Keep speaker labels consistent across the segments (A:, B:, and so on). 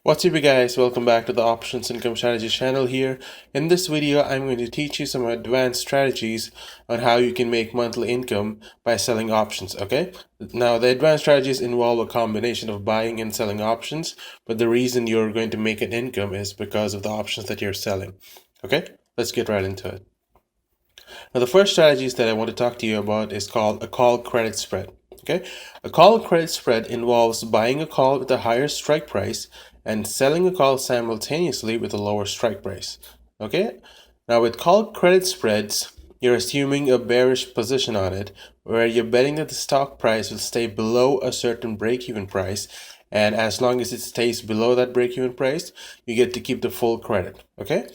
A: What's up, you guys? Welcome back to the Options Income Strategy channel here. In this video, I'm going to teach you some advanced strategies on how you can make monthly income by selling options, okay? Now, the advanced strategies involve a combination of buying and selling options, but the reason you're going to make an income is because of the options that you're selling, okay? Let's get right into it. Now, the first strategies that I want to talk to you about is called a call credit spread. Okay, a call credit spread involves buying a call with a higher strike price and selling a call simultaneously with a lower strike price. Okay, now with call credit spreads, you're assuming a bearish position on it, where you're betting that the stock price will stay below a certain break-even price, and as long as it stays below that break-even price, you get to keep the full credit. Okay.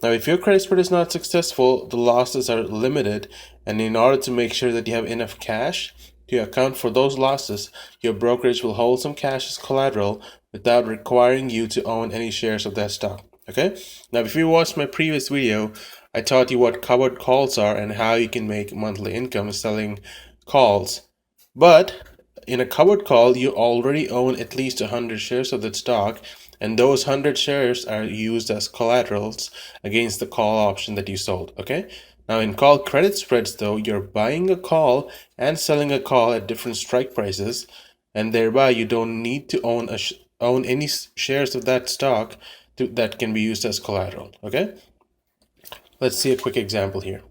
A: Now, if your credit spread is not successful, the losses are limited, and in order to make sure that you have enough cash to account for those losses, your brokerage will hold some cash as collateral without requiring you to own any shares of that stock. Okay? Now, if you watched my previous video, I taught you what covered calls are and how you can make monthly income selling calls. But in a covered call, you already own at least 100 shares of that stock, and those 100 shares are used as collaterals against the call option that you sold. Okay, now in call credit spreads, though, you're buying a call and selling a call at different strike prices, and thereby you don't need to own any shares of that stock that can be used as collateral. Okay, let's see a quick example here.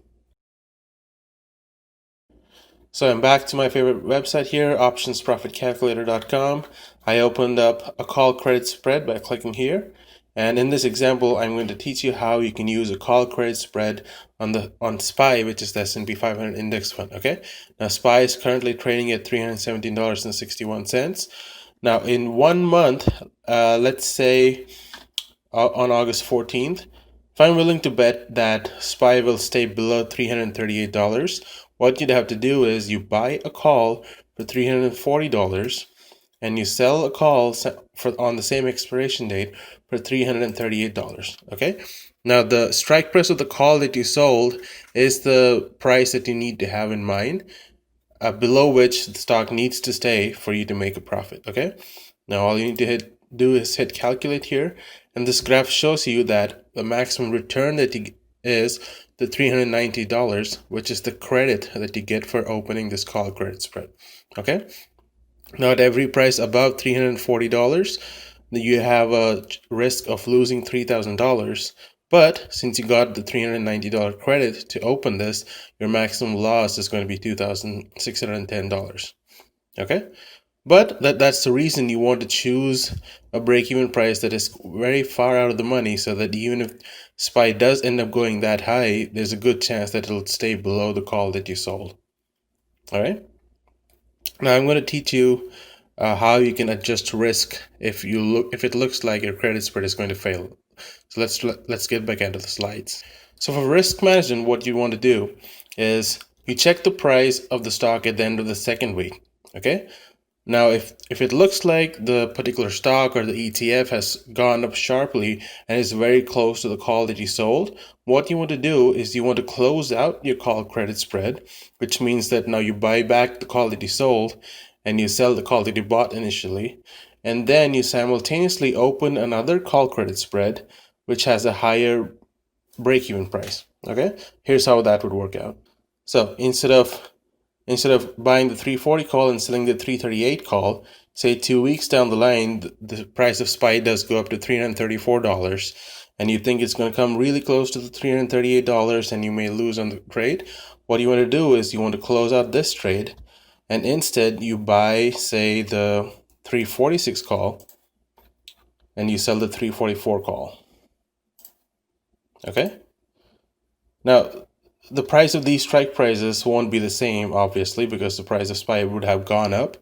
A: So I'm back to my favorite website here, optionsprofitcalculator.com. I opened up a call credit spread by clicking here. And in this example, I'm going to teach you how you can use a call credit spread on SPY, which is the S&P 500 index fund. Okay. Now SPY is currently trading at $317.61. Now in 1 month, let's say on August 14th, if I'm willing to bet that SPY will stay below $338, what you'd have to do is you buy a call for $340 and you sell a call on the same expiration date for $338. Okay? Now the strike price of the call that you sold is the price that you need to have in mind, below which the stock needs to stay for you to make a profit. Okay? Now all you need to do is hit calculate here, and this graph shows you that the maximum return that you is the $390, which is the credit that you get for opening this call credit spread. Okay, now at every price above $340, you have a risk of losing $3,000. But since you got the $390 credit to open this, your maximum loss is going to be $2,610. Okay, but that's the reason you want to choose a break-even price that is very far out of the money, so that even if SPY does end up going that high, there's a good chance that it'll stay below the call that you sold. All right. Now I'm going to teach you how you can adjust risk if it looks like your credit spread is going to fail. So let's get back into the slides. So for risk management, what you want to do is you check the price of the stock at the end of the second week. Okay. Now, if it looks like the particular stock or the ETF has gone up sharply and is very close to the call that you sold, what you want to do is you want to close out your call credit spread, which means that now you buy back the call that you sold and you sell the call that you bought initially, and then you simultaneously open another call credit spread, which has a higher break-even price. Okay, here's how that would work out. So instead of buying the 340 call and selling the 338 call, say 2 weeks down the line, the price of SPY does go up to $334, and you think it's going to come really close to the $338 and you may lose on the trade. What you want to do is you want to close out this trade, and instead you buy, say, the 346 call and you sell the 344 call. Okay? Now, the price of these strike prices won't be the same, obviously, because the price of SPY would have gone up,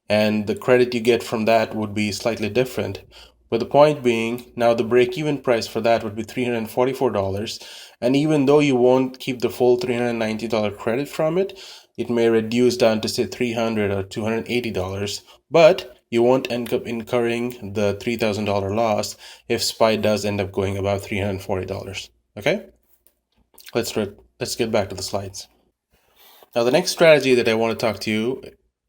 A: and the credit you get from that would be slightly different. But the point being, now the break-even price for that would be $344, and even though you won't keep the full $390 credit from it, it may reduce down to, say, $300 or $280, but you won't end up incurring the $3,000 loss if SPY does end up going above $340. Okay? Let's get back to the slides. Now, the next strategy that I want to talk to you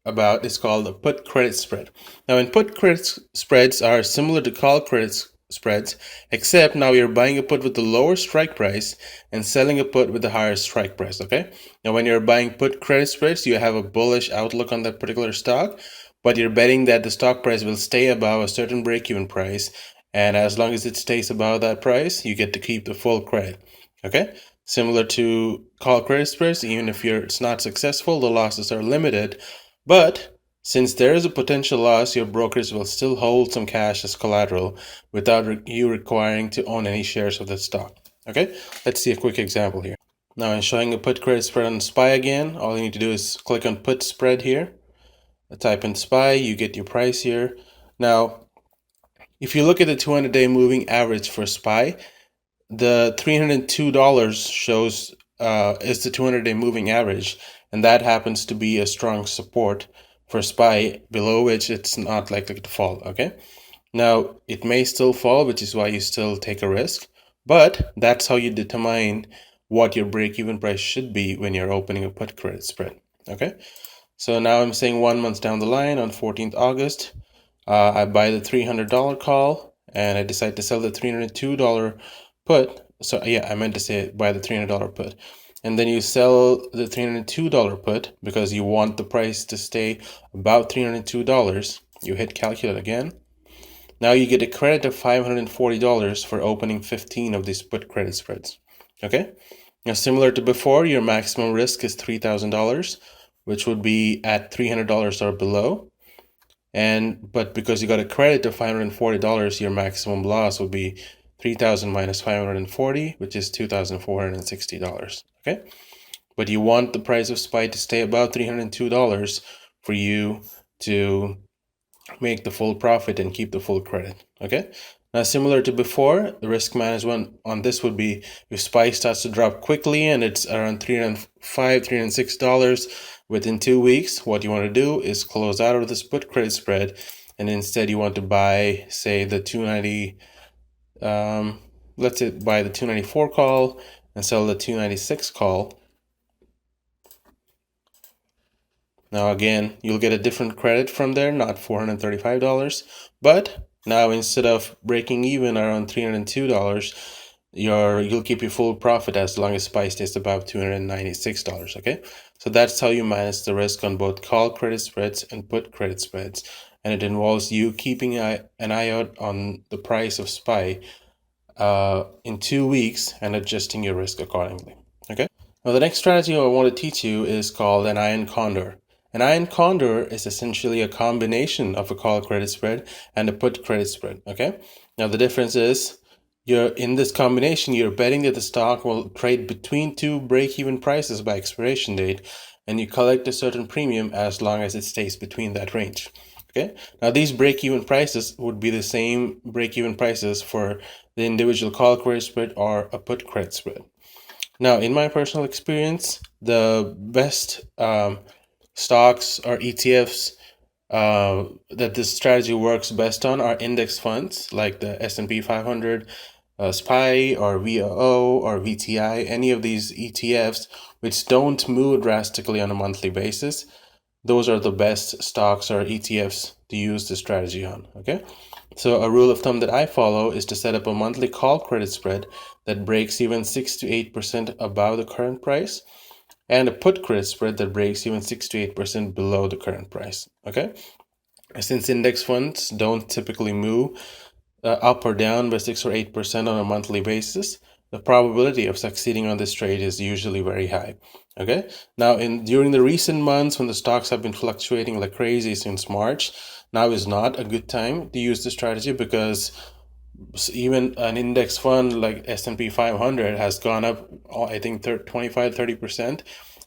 A: about is called the put credit spread. Now, in put credit spreads are similar to call credit spreads, except now you're buying a put with the lower strike price and selling a put with the higher strike price. Okay. Now, when you're buying put credit spreads, you have a bullish outlook on that particular stock, but you're betting that the stock price will stay above a certain break-even price, and as long as it stays above that price, you get to keep the full credit. Okay. Similar to call credit spreads, even if it's not successful, the losses are limited. But since there is a potential loss, your brokers will still hold some cash as collateral without you requiring to own any shares of the stock. Okay, let's see a quick example here. Now I'm showing a put credit spread on SPY again. All you need to do is click on put spread here. Type in SPY, you get your price here. Now, if you look at the 200-day moving average for SPY, the $302 shows is the 200-day moving average, and that happens to be a strong support for SPY, below which it's not likely to fall. Okay, now it may still fall, which is why you still take a risk, but that's how you determine what your break-even price should be when you're opening a put credit spread. Okay, so now I'm saying 1 month down the line on 14th August, I buy the $300 call and I decide to sell the $302 put. So yeah, I meant to say buy the $300 put. And then you sell the $302 put because you want the price to stay about $302. You hit calculate again. Now you get a credit of $540 for opening 15 of these put credit spreads. Okay? Now, similar to before, your maximum risk is $3,000, which would be at $300 or below. But because you got a credit of $540, your maximum loss would be 3,000 minus 540, which is $2,460. Okay, but you want the price of SPY to stay above $302 for you to make the full profit and keep the full credit. Okay, now similar to before, the risk management on this would be if SPY starts to drop quickly and it's around $305, $306 within 2 weeks, what you want to do is close out of this put credit spread, and instead you want to buy, say, the 290, let's say buy the 294 call and sell the 296 call. Now again, you'll get a different credit from there, not $435, but now instead of breaking even around $302, you'll keep your full profit as long as SPY stays above $296. Okay, so that's how you manage the risk on both call credit spreads and put credit spreads, and it involves you keeping an eye out on the price of SPY in 2 weeks and adjusting your risk accordingly. Okay, now the next strategy I want to teach you is called an iron condor. An iron condor is essentially a combination of a call credit spread and a put credit spread. Okay, now the difference is in this combination, you're betting that the stock will trade between two break-even prices by expiration date, and you collect a certain premium as long as it stays between that range. Okay, now these break-even prices would be the same break-even prices for the individual call credit spread or a put credit spread. Now, in my personal experience, the best stocks or ETFs that this strategy works best on are index funds like the S&P 500, SPY or VOO or VTI, any of these ETFs which don't move drastically on a monthly basis. Those are the best stocks or ETFs to use this strategy on. Okay, so a rule of thumb that I follow is to set up a monthly call credit spread that breaks even 6 to 8% above the current price, and a put credit spread that breaks even 6 to 8% below the current price. Okay, since index funds don't typically move up or down by 6 or 8% on a monthly basis, the probability of succeeding on this trade is usually very high. Okay, now during the recent months when the stocks have been fluctuating like crazy since March, now is not a good time to use this strategy because even an index fund like S&P 500 has gone up, I think 25-30%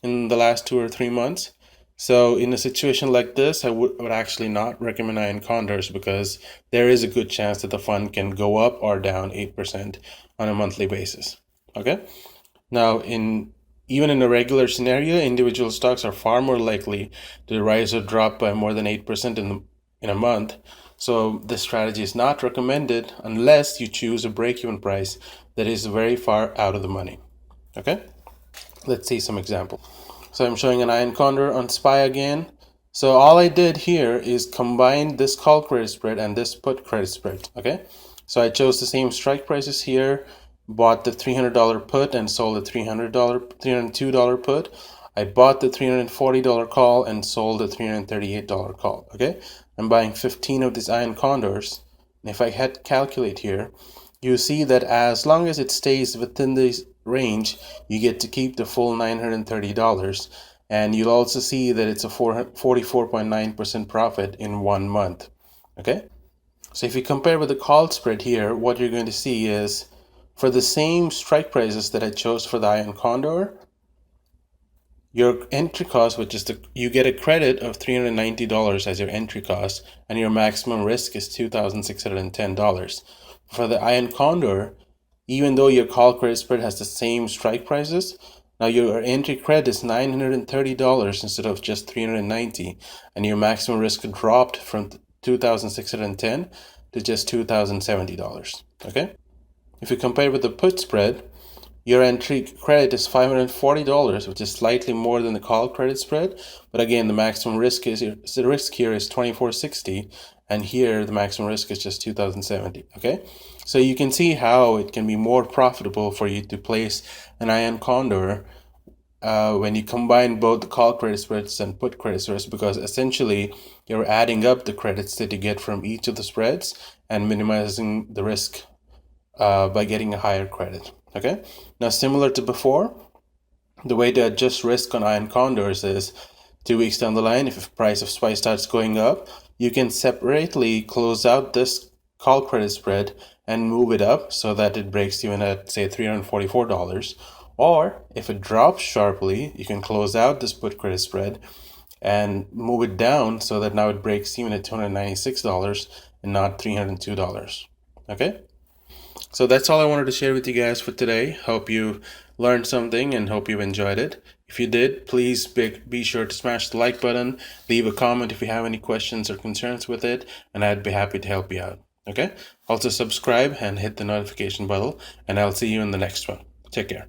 A: in the last 2 or 3 months. So in a situation like this, I would actually not recommend iron condors because there is a good chance that the fund can go up or down 8% on a monthly basis. Okay, now even in a regular scenario, individual stocks are far more likely to rise or drop by more than 8% in a month. So this strategy is not recommended unless you choose a break-even price that is very far out of the money. Okay, let's see some examples. So I'm showing an iron condor on SPY again. So all I did here is combine this call credit spread and this put credit spread, okay? So I chose the same strike prices here, bought the $300 put and sold the $302 put. I bought the $340 call and sold the $338 call, okay? I'm buying 15 of these iron condors. And if I hit calculate here, you see that as long as it stays within this range, you get to keep the full $930. And you'll also see that it's a 44.9% profit in 1 month. Okay? So if you compare with the call spread here, what you're going to see is for the same strike prices that I chose for the iron condor, your entry cost, which is you get a credit of $390 as your entry cost, and your maximum risk is $2,610. For the iron condor, even though your call credit spread has the same strike prices, now your entry credit is $930 instead of just $390, and your maximum risk dropped from $2,610 to just $2,070. Okay? If you compare with the put spread, your entry credit is $540, which is slightly more than the call credit spread, but again, the maximum risk here is $2,460, and here the maximum risk is just $2,070. Okay, so you can see how it can be more profitable for you to place an iron condor when you combine both the call credit spreads and put credit spreads, because essentially you're adding up the credits that you get from each of the spreads and minimizing the risk by getting a higher credit. Okay, now similar to before, the way to adjust risk on iron condors is 2 weeks down the line, if the price of SPY starts going up, you can separately close out this call credit spread and move it up so that it breaks even at, say, $344. Or if it drops sharply, you can close out this put credit spread and move it down so that now it breaks even at $296 and not $302. Okay? So that's all I wanted to share with you guys for today. Hope you learned something and hope you enjoyed it. If you did, please be sure to smash the like button, leave a comment if you have any questions or concerns with it, and I'd be happy to help you out. Okay? Also subscribe and hit the notification bell, and I'll see you in the next one. Take care.